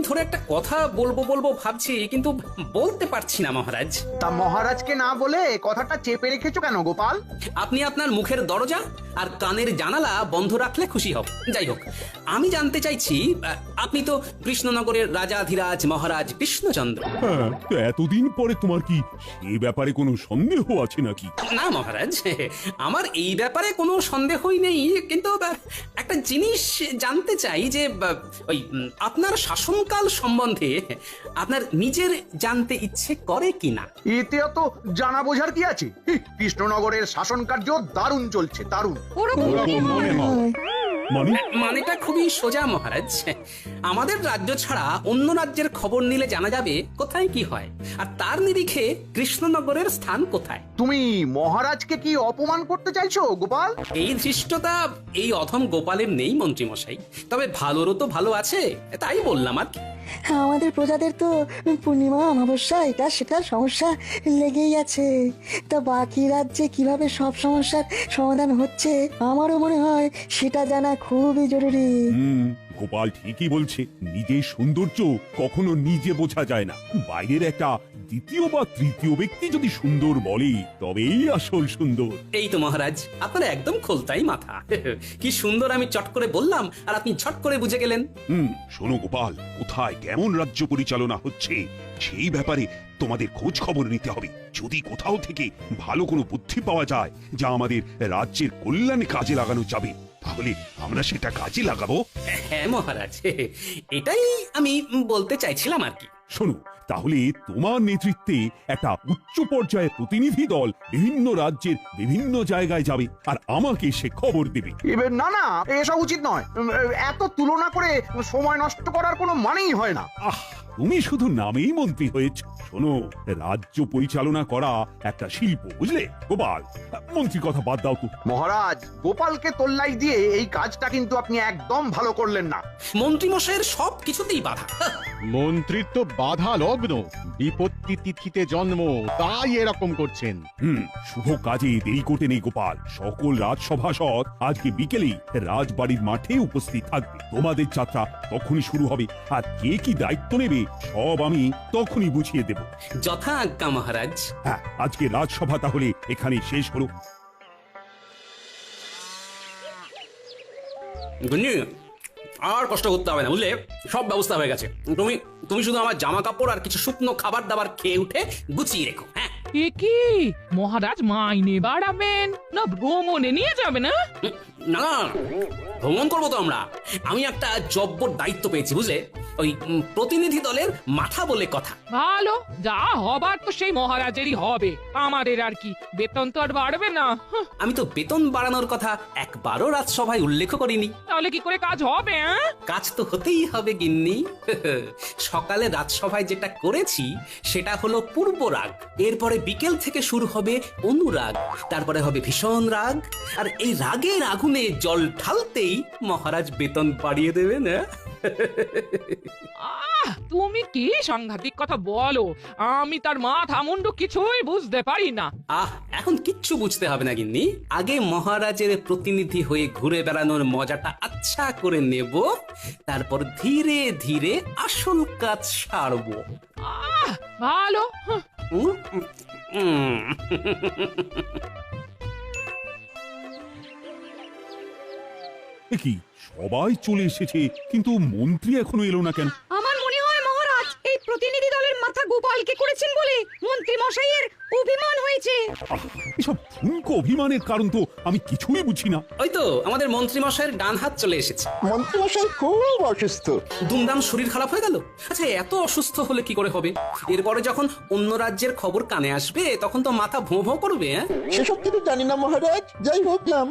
ধরে একটা কথা বলবো বলবো ভাবছি, কিন্তু বলতে পারছি না মহারাজ। তা মহারাজকে না বলে কথাটা চেপে রেখেছো কেন গোপাল? আপনি আপনার মুখের দরজা আর কানের জানালা বন্ধ রাখলে খুশি হব। যাই হোক, আমি জানতে চাইছি, আপনি তো কৃষ্ণনগরের রাজাধিরাজ মহারাজ কৃষ্ণচন্দ্র। হ্যাঁ, তো এতদিন পরে তোমার কি সে ব্যাপারে কোনো সন্দেহ আছে নাকি? না মহারাজ, আমার এই ব্যাপারে কোনো সন্দেহই নেই, কিন্তু একটা জিনিস জানতে চাই যে ওই আপনার শাসনকাল সম্বন্ধে আপনার নিজের জানতে ইচ্ছে করে কিনা। এতে অত জানা বোঝার কি আছে? কৃষ্ণনগরের শাসন কার্য দারুণ চলছে, দারুণ। ওরকম মনে হয়। মানে মানেটা খুবই সোজা মহারাজ। আমাদের রাজ্য ছাড়া অন্য রাজ্যের খবর নিলে জানা যাবে কোথায় কি হয়, আর তার নিরিখে কৃষ্ণনগরের স্থান কোথায়। তুমি মহারাজকে কি অপমান করতে চাইছো গোপাল? এই ধৃষ্টতা এই অধম গোপালের নেই মন্ত্রীমশাই, তবে ভালোরও তো ভালো আছে, তাই বললাম আর কি। আমাদের প্রজাদের তো পূর্ণিমা অমাবস্যা এটা সেটা সমস্যা লেগেই আছে। তা বাকি রাজ্যে কিভাবে সব সমস্যার সমাধান হচ্ছে আমারও মনে হয় সেটা জানা খুবই জরুরি। গোপাল ঠিকই বলছে, নিজের সৌন্দর্য কখনো নিজে বোঝা যায় না। বাইরের একটা দ্বিতীয় বা তৃতীয় ব্যক্তি যদি সুন্দর বলে তবেই আসল সুন্দর। এই তো মহারাজ, আপনার একদম খোলতাই মাথা। কি সুন্দর আমি চট করে বললাম আর আপনি ঝট করে বুঝে গেলেন। শোনো গোপাল, কোথায় কেমন রাজ্য পরিচালনা হচ্ছে সেই ব্যাপারে তোমাদের খোঁজ খবর নিতে হবে। যদি কোথাও থেকে ভালো কোনো বুদ্ধি পাওয়া যায় যা আমাদের রাজ্যের কল্যাণে কাজে লাগানো যাবে, তাহলে আমরা সেটা কাজে লাগাবো। হ্যাঁ মহারাজ, এটাই আমি বলতে চাইছিলাম আর কি। শোনো, তাহলে তোমার নেতৃত্বে একটা উচ্চ পর্যায়ের প্রতিনিধি দল বিভিন্ন রাজ্যের বিভিন্ন জায়গায় যাবে আর আমাকে সে খবর দেবে। এবার না না, এসব উচিত নয়। এত তুলনা করে সময় নষ্ট করার কোনো মানেই হয় না। তুমি শুধু নামেই মন্ত্রী হয়েছ। শোনো, রাজ্য পরিচালনা করা একটা শিল্প, বুঝলে গোপাল? মন্ত্রী কথা বাদ দাও তো। মহারাজ, গোপালকে তোল্লাই দিয়ে এই কাজটা কিন্তু আপনি একদম ভালো করলেন না। মন্ত্রীমশাইয়ের সব কিছুতেই বাধা। মন্ত্রিত্ব বাধা লগ্ন, বিপত্তি তিথিতে জন্ম, তাই এরকম করছেন। শুভ কাজে দেরি করতে নেই গোপাল। সকল রাজসভাসদ আজকে বিকেলেই রাজবাড়ির মাঠে উপস্থিত থাকবে। তোমাদের যাত্রা তখনই শুরু হবে, আর কে কি দায়িত্ব নেবে সব আমি তখনই বুঝিয়ে দেব। যথা আজ্ঞা মহারাজ। হ্যাঁ, আজকে রাজসভা তাহলে এখানেই শেষ হলো। গুঞ্জু, আর কষ্ট করতে হবে না, বুঝলে? সব ব্যবস্থা হয়ে গেছে। তুমি তুমি শুধু আমার জামা কাপড় আর কিছু শুকনো খাবার দাবার খেয়ে উঠে গুছিয়ে রেখো। হ্যাঁ, এ কি মহারাজ মাইনে বাড়াবেন না ভ্রমণে নিয়ে যাবে না? না না, ভ্রমণ করবো তো আমরা। আমি একটা জব্বর দায়িত্ব পেয়েছি, বুঝলে? ওই প্রতিনিধি দলের মাথা বলে কথা। ভালো, যা হবার তো সেই মহারাজেরই হবে, আমাদের আর কি। বেতন তো আর বাড়বে না। আমি তো বেতন বাড়ানোর কথা একবারও রাজসভায় উল্লেখ করিনি। তাহলে কি করে কাজ হবে? কাজ তো হতেই হবে গিন্নি। সকালে রাজসভায় যেটা করেছি সেটা হলো পূর্ব রাগ, এরপরে বিকেল থেকে শুরু হবে অনুরাগ, তারপরে হবে ভীষণ রাগ, আর এই রাগের আগুনে জল ঢালতেই মহারাজ বেতন বাড়িয়ে দেবেন। তুমি কি সাংঘাতিক কথা বলো, আমি তার মাথা মুন্ডু কিছুই বুঝতে পারি না। এখন কিচ্ছু বুঝতে হবে না গিন্নি, আগে মহারাজের প্রতিনিধি হয়ে ঘুরে বেড়ানোর মজাটা আচ্ছা করে নেব, তারপর ধীরে ধীরে আসল কাজ সারবো। ভালো। কি সবাই চলে এসেছে, কিন্তু মন্ত্রী এখনো এলো না কেন? আমার মনে হয় মহারাজ এই প্রতিনিধি দলের মাথা গোপালকে করেছেন বলে মন্ত্রী মশাইয়ের অভিমান হয়েছে। এসব ঠুনকো অভিমানের কারণ তো আমি কিছুই বুঝি না। ওই তো আমাদের মন্ত্রী মশাইয়ের ডান হাত চলে এসেছে। মন্ত্রীমশাই খুব অসুস্থ। দুমদাম শরীর খারাপ হয়ে গেল। আচ্ছা, এত অসুস্থ হলে কি করে হবে? এরপরে যখন অন্য রাজ্যের খবর কানে আসবে তখন তো মাথা ভোঁ ভোঁ করবে। সেসব কিছু জানি না মহারাজ, যাই হোক নাম।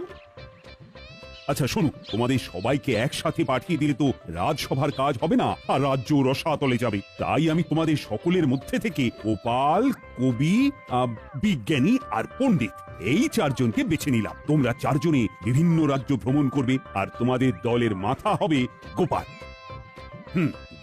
আচ্ছা শোনো, তোমাদের সবাইকে একসাথে পাঠিয়ে দিলে তো রাজসভার কাজ হবে না, আর রাজ্য রসাতলে যাবে। তাই আমি তোমাদের সকলের মধ্যে থেকে গোপাল, কবি, বিজ্ঞানী আর পণ্ডিত এই চারজনকে বেছে নিলাম। তোমরা চারজনে বিভিন্ন রাজ্য ভ্রমণ করবে, আর তোমাদের দলের মাথা হবে গোপাল।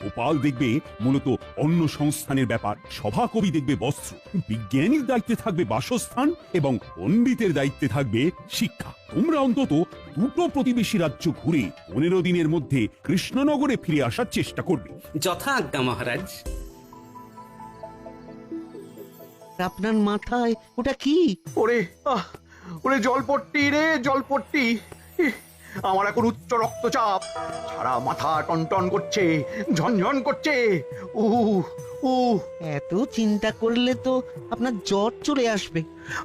গোপাল দেখবে মূলত অন্ন সংস্থানের ব্যাপার, সভাকবি দেখবে বস্ত্র, বিজ্ঞানীর দায়িত্বে থাকবে বাসস্থান এবং পণ্ডিতের দায়িত্বে থাকবে শিক্ষা। তোমরা অন্তত দুটো প্রতিবেশী রাজ্য ঘুরে 15 দিনের মধ্যে কৃষ্ণনগরে ফিরে আসার চেষ্টা করবে। যথা আজ্ঞা মহারাজ। আপনার মাথায় ওটা কি? ওরে ওরে জলপট্টি রে জলপট্টি, ইহ, আমার এখন উচ্চ রক্তচাপ, সারা মাথা টনটন করছে, ঝনঝন করছে। এত চিন্তা করলে তো আপনার জ্বর চলে আসবে।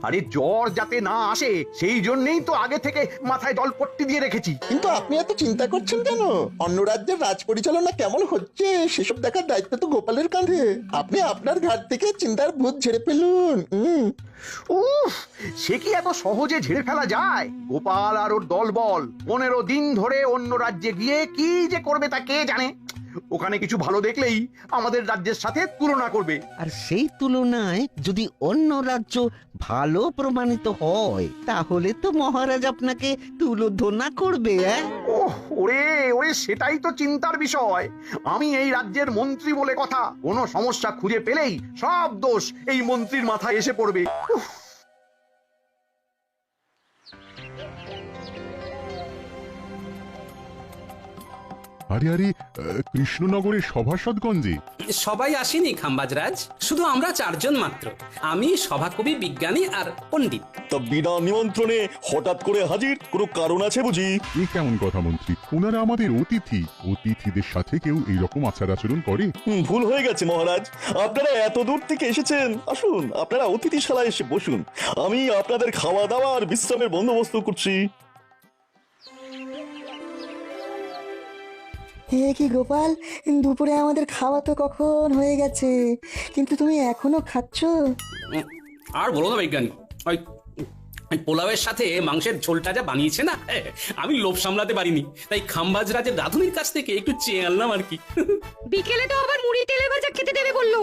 আরে জ্বর যাতে না আসে সেই জন্যই তো আগে থেকে মাথায় জলপট্টি দিয়ে রেখেছি। কিন্তু আপনি এত চিন্তা করছেন কেন? অন্য রাজ্যের রাজ পরিচালনা কেমন হচ্ছে সেসব দেখার দায়িত্ব তো গোপালের কাঁধে। আপনি আপনার ঘাট থেকে চিন্তার ভূত ঝেড়ে ফেলুন। উফ, সে কি এত সহজে ঝেড়ে ফেলা যায়? গোপাল আর ওর দলবল 15 দিন ধরে অন্য রাজ্যে গিয়ে কি যে করবে তা কে জানে। ওখানে কিছু ভালো দেখলেই আমাদের রাজ্যের সাথে তুলনা করবে। আর সেই তুলনায় যদি অন্য রাজ্য ভালো প্রমাণিত হয় তাহলে তো মহারাজ আপনাকে তুলোধনা করবে। ওহ, ওরে ওরে, সেটাই তো চিন্তার বিষয়। আমি এই রাজ্যের মন্ত্রী বলে কথা, কোনো সমস্যা খুঁজে পেলেই সব দোষ এই মন্ত্রীর মাথায় এসে পড়বে। উফ। আরে আরে, কৃষ্ণনগরের সভাসদগঞ্জে সবাই আসেনি খাম্বাজরাজ, শুধু আমরা 4 জন মাত্র, আমি, সভাকবি, বিজ্ঞানী আর পণ্ডিত। তা বিনা নিমন্ত্রণে হঠাৎ করে হাজির, কোনো কারণ আছে বুঝি? এ কেমন কথা মন্ত্রী? ওনারা আমাদের অতিথি, অতিথিদের সাথে কেউ এইরকম আচার আচরণ করে? ভুল হয়ে গেছে মহারাজ, আপনারা এত দূর থেকে এসেছেন, আসুন আপনারা অতিথিশালায় এসে বসুন, আমি আপনাদের খাওয়া দাওয়া আর বিশ্রামের বন্দোবস্ত করছি। হে কি গোপাল, দুপুরে আমাদের খাওয়া তো কখন হয়ে গেছে, কিন্তু তুমি এখনো খাচ্ছ? আর বলো না বিজ্ঞানী, ওই পোলাওয়ের সাথে মাংসের ঝোলটা যা বানিয়েছে না, আমি লোভ সামলাতে পারিনি, তাই খাম্বাজরাজের রাধুনির কাছ থেকে একটু চেয়ে আনলাম আর কি। বিকেলে তো আবার মুড়ি তেলে ভাজা খেতে দেবে বললো।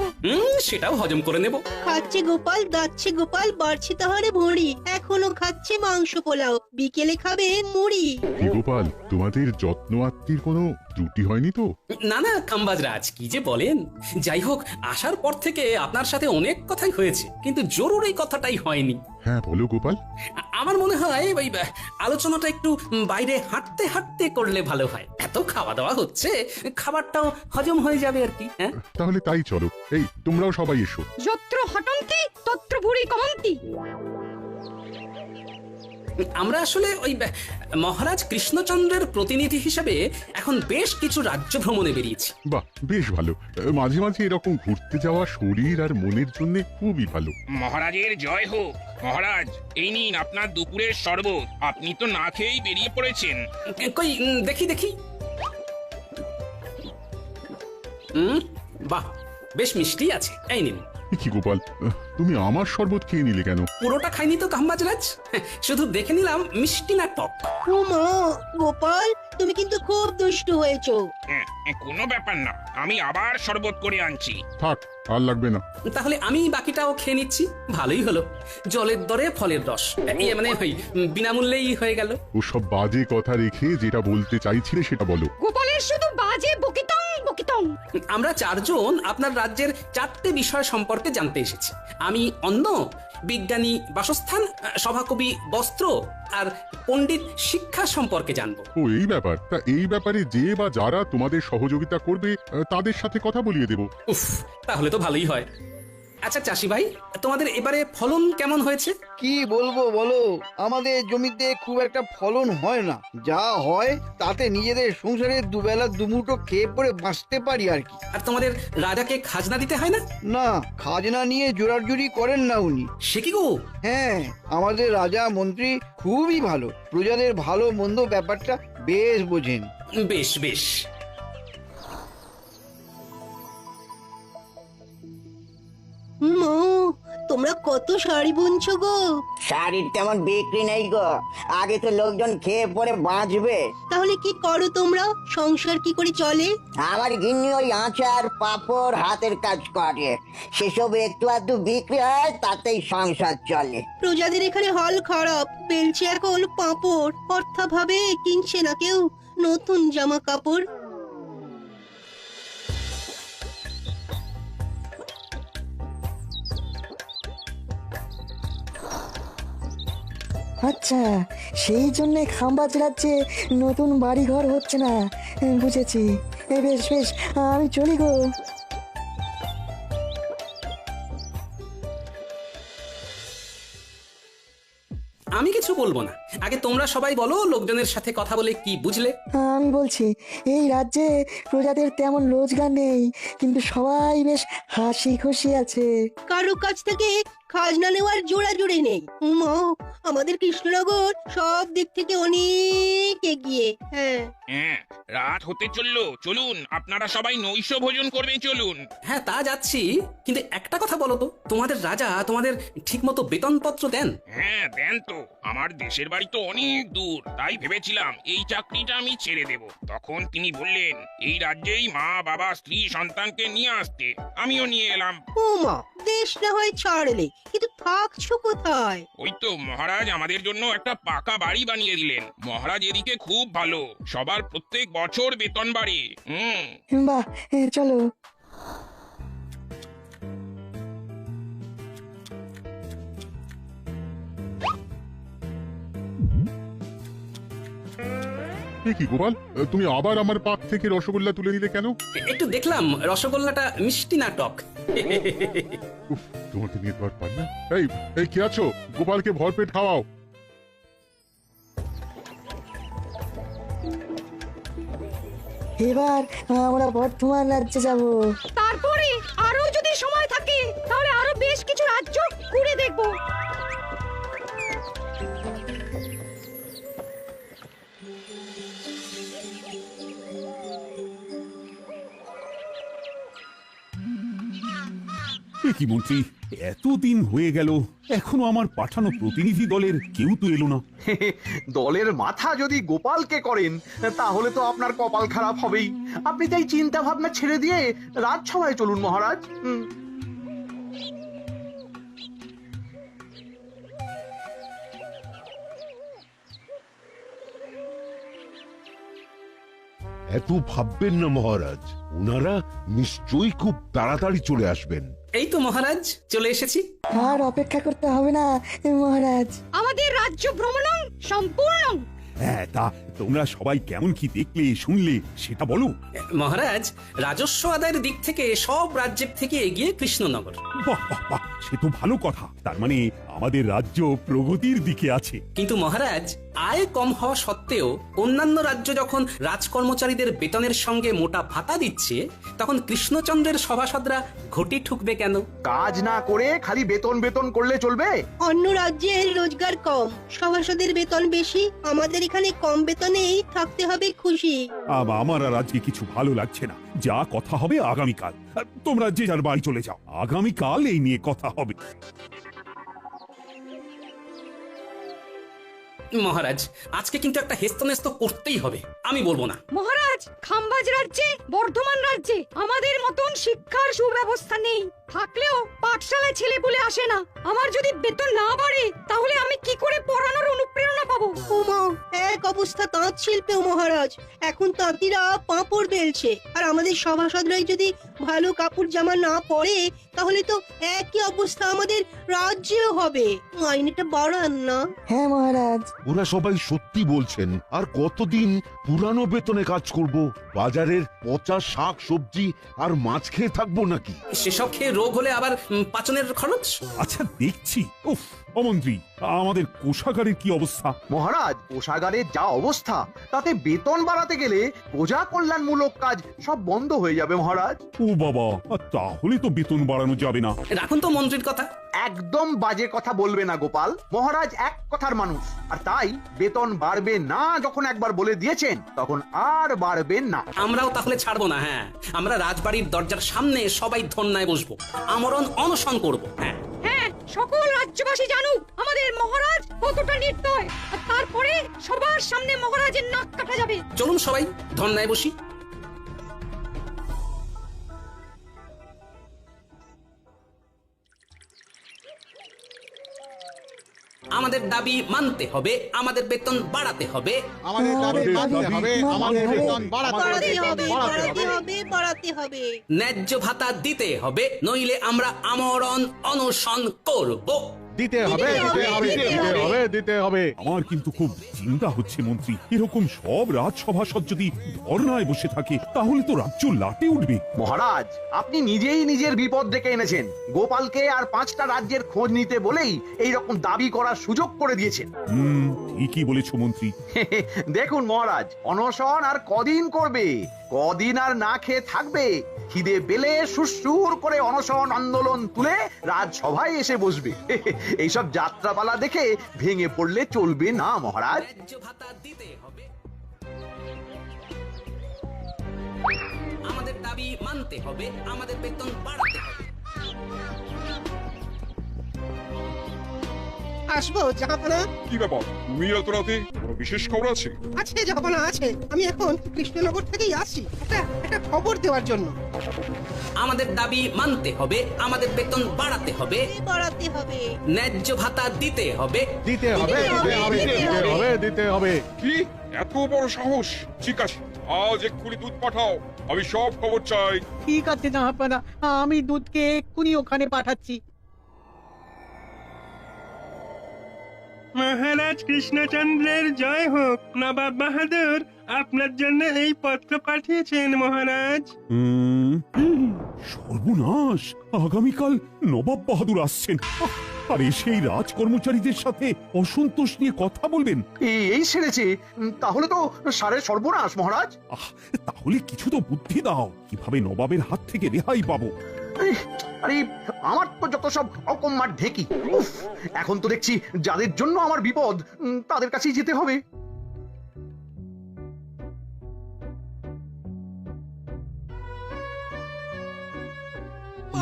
সেটাও হজম করে নেব। খাচ্ছে গোপাল, দাচ্ছে গোপাল, বাড়ছে তাহলে ভুঁড়ি, এখনো খাচ্ছে মাংস পোলাও, বিকেলে খাবে মুড়ি। কি গোপাল, তোমাদের যত্ন আত্মীর কোনো ত্রুটি হয়নি তো? না না খাম্বাজরাজ, কি যে বলেন। যাই হোক, আসার পর থেকে আপনার সাথে অনেক কথাই হয়েছে, কিন্তু জরুরি কথাটাই হয়নি। হ্যাঁ বলো গোপাল। আমার মনে হয় ওই আলোচনাটা একটু বাইরে হাঁটতে হাঁটতে করলে ভালো হয়। এত খাওয়া দাওয়া হচ্ছে, খাবারটাও হজম হয়ে যাবে আর কি। হ্যাঁ তাহলে তাই চলো, এই তোমরাও সবাই এসো। যত্র হটন্তি তত্র ভুঁড়ি কমন্তি। আমরা আসলে ওই মহারাজ কৃষ্ণচন্দ্রের প্রতিনিধি হিসেবে এখন বেশ কিছু রাজ্য ভ্রমণে বেরিয়েছি। বাহ, বেশ ভালো। মাঝে মাঝে এরকম ঘুরতে যাওয়া শরীর আর মনের জন্য খুবই ভালো। মহারাজের জয় হোক। মহারাজ, এই নিন আপনার দুপুরের শরবত, আপনি তো না খেয়েই বেরিয়ে পড়েছেন। কই দেখি দেখি। বাহ, বেশ মিষ্টি আছে, এই নিন। কি গোপাল, তুমি আমার শরবত খেয়ে নিলে কেন? পুরোটা খাইনি তো খাম্বাজরাজ, শুধু দেখে নিলাম মিষ্টি না টক। ও মা, গোপাল তুমি কিন্তু খুব দুষ্টু হয়েছো। কোনো ব্যাপার না, আমি আবার শরবত করে আনছি। থাক, আর লাগবে না। তাহলে আমি বাকিটাও খেয়ে নিচ্ছি, ভালোই হলো। জলের দরে ফলের রস, মানে বিনামূল্যেই হয়ে গেল। ওসব বাজে কথা রেখে যেটা বলতে চাইছিলে সেটা বলো। গোপালের শুধু বাজে বকিতং বকিতং। আমরা 4 জন আপনার রাজ্যের 4টে বিষয় সম্পর্কে জানতে এসেছি। আমি অন্ন, বিজ্ঞানী বাসস্থান, সভাকবি বস্ত্র আর পণ্ডিত শিক্ষা সম্পর্কে জানবো। ও এই ব্যাপার, তা এই ব্যাপারে যে বা যারা তোমাদের সহযোগিতা করবে তাদের সাথে কথা বলিয়ে দেব। উফ, তাহলে তো ভালোই হয়। আচ্ছা চাষি ভাই, তোমাদের এবারে ফলন কেমন হয়েছে? কি বলবো বলো, আমাদের জমিতে খুব একটা ফলন হয় না, যা হয় তাতে নিজেদের সংসারে দুবেলা দুমুঠো খেয়ে পরে বাঁচতে পারি আর কি। আর তোমাদের রাজাকে খাজনা দিতে হয় না? না, খাজনা নিয়ে জোরাজুরি করেন না উনি। সে কি গো? হ্যাঁ, আমাদের রাজা মন্ত্রী খুবই ভালো, প্রজাদের ভালো মন্দ ব্যাপারটা বেশ বোঝেন। বেশ বেশ। তোমরা কত শাড়ি বুনছো গো? শাড়ির তেমন বিক্রি নেই গো, আগে তো লোকজন খেয়ে পরে বাঁচবে। তাহলে কি করো তোমরা? সংসার কি করে চলে? আমার গিন্নি ওই আচার পাঁপড় হাতের কাজ করে, সেসব একটু আধটু বিক্রি হয়, তাতেই সংসার চলে। প্রজাদের এখানে হাল খারাপ, বেলছে এখন পাঁপড়, অর্থাভাবে কিনছে না কেউ নতুন জামা কাপড়। আচ্ছা, সেই জন্যে খাম্বাজ রাজ্যে নতুন বাড়িঘর হচ্ছে না। বুঝেছি। বেশ বেশ, আমি চলি গো। আমি কিছু বলবো না, আগে তোমরা সবাই বলো লোকজনের সাথে কথা বলে কি বুঝলে। আমি বলছি, এই রাজ্যে প্রজাদের তেমন রোজগার নেই, কিন্তু সবাই বেশ হাসি খুশি আছে। কারো কাছ থেকে খাজনা নেওয়ার জোড়াজুড়ি নেই। উমা, আমাদের কৃষ্ণনগর সব দিক থেকে অনেক এগিয়ে। হ্যাঁ হ্যাঁ, রাত হতে চললো, চলুন আপনারা সবাই নৈশ ভোজন করবে, চলুন। হ্যাঁ, তা যাচ্ছি, কিন্তু একটা কথা বলো তো, তোমাদের রাজা তোমাদের ঠিকমতো বেতনপত্র দেন? হ্যাঁ দেন তো, আমার দেশের বাড়ি তো অনেক দূর, তাই ভেবেছিলাম এই চাকরিটা আমি ছেড়ে দেব। তখন তিনি বললেন এই রাজ্যেই মা বাবা স্ত্রী সন্তানকে নিয়ে আসতে, আমিও নিয়ে এলাম। উমা, দেশ না হয় ছাড়লে, কিন্তু থাকছো কোথায়? ওই তো মহারাজ আমাদের জন্য একটা পাকা বাড়ি বানিয়ে দিলেন। মহারাজ এদিকে খুব ভালো, সবার প্রত্যেক বছর বেতন বাড়ে। বাহ, চলো। কি গোপাল, তুমি আবার আমার পাক থেকে রসগোল্লা তুলে নিলে কেন? একটু দেখলাম রসগোল্লাটা মিষ্টি না টক। তোমাকে নিয়ে তো আর পারি না। এই এই কি আছো, গোপালকে ভরপেট খাওয়াও। এবার আমরা বর্ধমান রাজ্যে যাব। তারপরে আরো যদি সময় থাকে তাহলে আরো বেশ কিছু রাজ্য ঘুরে দেখবো। কি মন্ত্রী, এতদিন হয়ে গেল এখনো আমার পাঠানো প্রতিনিধি দলের কেউ তো এলো না। দলের মাথা যদি গোপালকে করেন তাহলে তো আপনার কপাল খারাপ হবেই। আপনি তাই চিন্তা ভাবনা ছেড়ে দিয়ে রাজসভায় চলুন মহারাজ। এত ভাববেন না মহারাজ, ওনারা নিশ্চয়ই খুব তাড়াতাড়ি চলে আসবেন। এই তো মহারাজ চলে এসেছি। আর অপেক্ষা করতে হবে না মহারাজ। আমাদের রাজ্য ভ্রমণ সম্পূর্ণ। হ্যাঁ, তা তোমরা সবাই কেমন কি দেখলে শুনলে সেটা বলো। মহারাজ, রাজস্ব আদায়ের দিক থেকে সব রাজ্যের থেকে এগিয়ে কৃষ্ণনগর। বাহ বাহ বাহ, সে তো ভালো কথা। তার মানে আমাদের রাজ্য প্রগতির দিকে আছে। কিন্তু মহারাজ, আয় কম হওয়া সত্ত্বেও অন্যান্য রাজ্য যখন রাজকর্মচারীদের বেতনের সঙ্গে মোটা ভাতা দিচ্ছে, তখন কৃষ্ণচন্দ্রের সভাসদরা ঘটি ঠুকবে কেন? কাজ না করে খালি বেতন বেতন করলে চলবে? অন্য রাজ্যের রোজগার কম, সভাসদের বেতন বেশি, আমাদের এখানে কম বেতনেই থাকতে হবে খুশি। আমার আর আজকে কিছু ভালো লাগছে না। যা কথা হবে আগামীকাল। তোমরা যে যার বাড়ি চলে যাও, আগামীকাল এই নিয়ে কথা হবে। মহারাজ, আজকে কিন্তু একটা হেস্তনেস্ত করতেই হবে, আমি বলবো না। মহারাজ, খাম্বাজ রাজ্যে, বর্ধমান রাজ্যে আমাদের মতন শিক্ষার সুব্যবস্থা নেই। থাকলেও পাঠশালায় ছেলে বলে আসে না। আমার যদি বেতন না বাড়ে তাহলে আমি কি করে পড়ানোর অনুপ্রেরণা পাবো? ওমা, এক অবস্থা তাঁত শিল্পেও মহারাজ। এখন তাঁতিরা পাঁপড় বেলছে, আর আমাদের সভাসদরাই যদি ভালো কাপড় জামা না পরে তাহলে তো একই অবস্থা আমাদের রাজ্যেও হবে। মাইনেটা বাড়ান না। হ্যাঁ মহারাজ। ওরা সবাই সত্যি বলছেন। আর কতদিন পুরানো বেতনে কাজ করব? বাজারের পচা শাক সবজি আর মাছ খেয়ে থাকবো নাকি? সেসব খেয়ে রোগ হলে আবার পাচনের খরচ। আচ্ছা দেখছি। উফ, অমন্ত্রী, আমাদের কোষাগারের কি অবস্থা? মহারাজ, কোষাগারের যা অবস্থা তাতে বেতন বাড়াতে গেলে প্রজা কল্যাণমূলক কাজ সব বন্ধ হয়ে যাবে মহারাজ। ও বাবা, তাহলে তো বেতন বাড়ানো যাবে না। রাখুন তো মন্ত্রীর কথা। একদম বাজে কথা বলবে না গোপাল। মহারাজ এক কথার মানুষ, আর তাই বেতন বাড়বে না যখন একবার বলে দিয়েছেন তখন আর বাড়বে না। আমরাও তাহলে ছাড়বো না। হ্যাঁ, আমরা রাজবাড়ির দরজার সামনে সবাই ধর্নায় বসবো, আমরণ অনশন করবো। হ্যাঁ হ্যাঁ, সকল রাজ্যবাসী জানুক আমাদের মহারাজ কতটা নির্দয়, আর তারপরে সবার সামনে মহারাজের নাক কাটা যাবে। চলুন সবাই ধর্নায় বসি। আমাদের দাবি মানতে হবে, আমাদের বেতন বাড়াতে হবে, আমাদের দাবি মানতে হবে, আমাদের বেতন বাড়াতে হবে, বাড়াতে হবে। ন্যায্য ভাতা দিতে হবে, নইলে আমরা আমরণ অনশন করব। দিতে হবে দিতে হবে আমার কিন্তু খুব চিন্তা হচ্ছে মন্ত্রী, এরকম সব রাজসভাসদ যদি ধর্নায় বসে থাকে তাহলে তো রাজ্য লাটে উঠবে। মহারাজ, আপনি নিজেই নিজের বিপদ ডেকে এনেছেন। গোপালকে আর 5টা রাজ্যের খোঁজ নিতে বলেই এই রকম দাবি করার সুযোগ করে দিয়েছেন। ঠিকই বলেছ মন্ত্রী। দেখুন মহারাজ, অনশন আর কদিন করবে? কদিন আর না খেয়ে থাকবে? খিদে পেলে সুরসুর করে অনশন আন্দোলন তুলে রাজসভায় এসে বসবে। এইসব যাত্রাপালা দেখে ভেঙে পড়লে চলবে না মহারাজ। আমাদের দাবি মানতে হবে, আমাদের বেতন বাড়াতে হবে। আসবো জাহাপনা। কি ব্যাপার, তুমি এত রাতে? কোনো বিশেষ খবর আছে? আছে জাহাপনা আছে। আমি এখন কৃষ্ণনগর থেকেই আসছি একটা খবর দেওয়ার জন্য। আমাদের দাবি মানতে হবে, আমাদের বেতন বাড়াতে হবে, ন্যায্য ভাতা দিতে হবে। দিতে হবে। কি এত বড় সাহস? ঠিক আছে, আজ এক্ষুনি দুধ পাঠাও, আমি সব খবর চাই। ঠিক আছে জাহাপানা, আমি দুধকে এক্ষুনি ওখানে পাঠাচ্ছি। মহারাজ কৃষ্ণচন্দ্রের জয় হোক। নবাব বাহাদুর আপনার জন্য এই পত্র পাঠিয়েছেন মহারাজ। সর্বনাশ, আগামীকাল নবাব বাহাদুর আসছেন, আর সেই রাজ কর্মচারীদের সাথে অসন্তোষ নিয়ে কথা বলবেন। এই সেরেছে, তাহলে তো সারে সর্বনাশ মহারাজ। তাহলে কিছু তো বুদ্ধি দাও, কিভাবে নবাবের হাত থেকে রেহাই পাবো। আরে আমার তো যত সব অকম্মার ঢেকি। এখন তো দেখছি যাদের জন্য আমার বিপদ তাদের কাছেই যেতে হবে।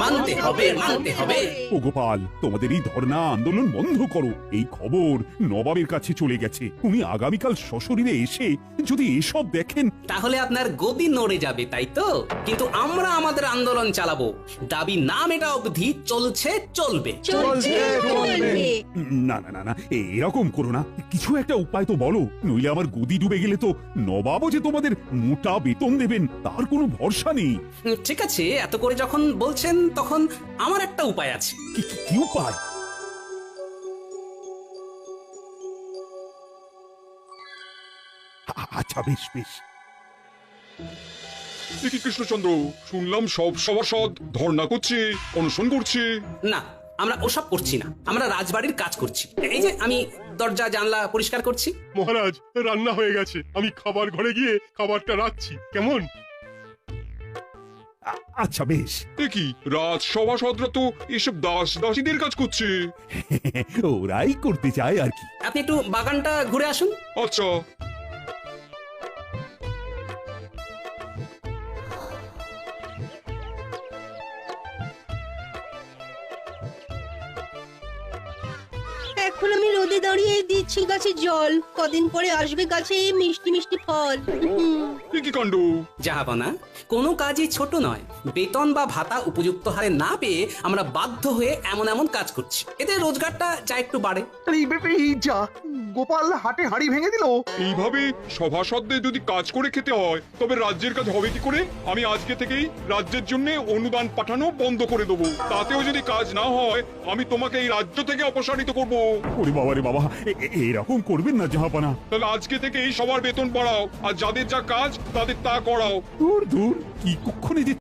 মানতে হবে, মানতে হবে। ও গোপাল, তোমাদের এই ধর্ণা আন্দোলন বন্ধ করো। এই খবর নবাবের কাছে চলে গেছে। উনি আগামীকাল সশরীরে এসে যদি এসব দেখেন, তাহলে আপনার গদি নড়ে যাবে, তাই তো? কিন্তু আমরা আমাদের আন্দোলন চালাবো, দাবি না মেটা অবধি চলছে, চলবে। না না না না, এরকম করো না। কিছু একটা উপায় তো বলো, নইলে আমার গদি ডুবে গেলে তো নবাবও যে তোমাদের মোটা বেতন দেবেন তার কোনো ভরসা নেই। ঠিক আছে, এত করে যখন বলছেন তখন আমার একটা উপায় আছে। কি উপায়? আচ্ছা, বেশ বেশ। কি কৃষ্ণচন্দ্র, শুনলাম সব সভাসদ ধর্ণা করছে, অনশন করছে। না, আমরা ওসব করছি না, আমরা রাজবাড়ির কাজ করছি। এই যে আমি দরজা জানলা পরিষ্কার করছি। মহারাজ, রান্না হয়ে গেছে, আমি খাবার ঘরে গিয়ে খাবারটা রাখছি, কেমন? আচ্ছা বেশ। কি রাজসভাসদরা তো এসব দাসীদের কাজ করছে। ওরাই করতে চায় আর কি। আপনি একটু বাগানটা ঘুরে আসুন। আচ্ছা। এখন আমি রোদে দাঁড়িয়ে দিচ্ছি গাছে জল, কদিন পরে আসবে গাছে মিষ্টি মিষ্টি ফল। কি কাণ্ড! জাহাপনা, কোনো কাজই ছোট নয়। বেতন বা ভাতা উপযুক্ত হারে না পেয়ে আমরা বাধ্য হয়ে এমন এমন কাজ করছি, এতে রোজগারটা যা একটু বাড়ে। যা গোপাল হাটে হাঁড়ি ভেঙে দিল। এইভাবে সভাসদদের যদি কাজ করে খেতে হয় তবে রাজ্যের কাজ হবে কি করে? আমি আজকে থেকেই রাজ্যের জন্য অনুদান পাঠানো বন্ধ করে দেবো। তাতেও যদি কাজ না হয় আমি তোমাকে এই রাজ্য থেকে অপসারিত করবো। ওরে বাবা রে বাবা, এরকম করবেন না জাহাপানা। তাহলে আজকে থেকে এই সবার বেতন বাড়াও, আর যাদের যা কাজ তাদের তা করাও। দূর দূর, কি কুক্ষণে যে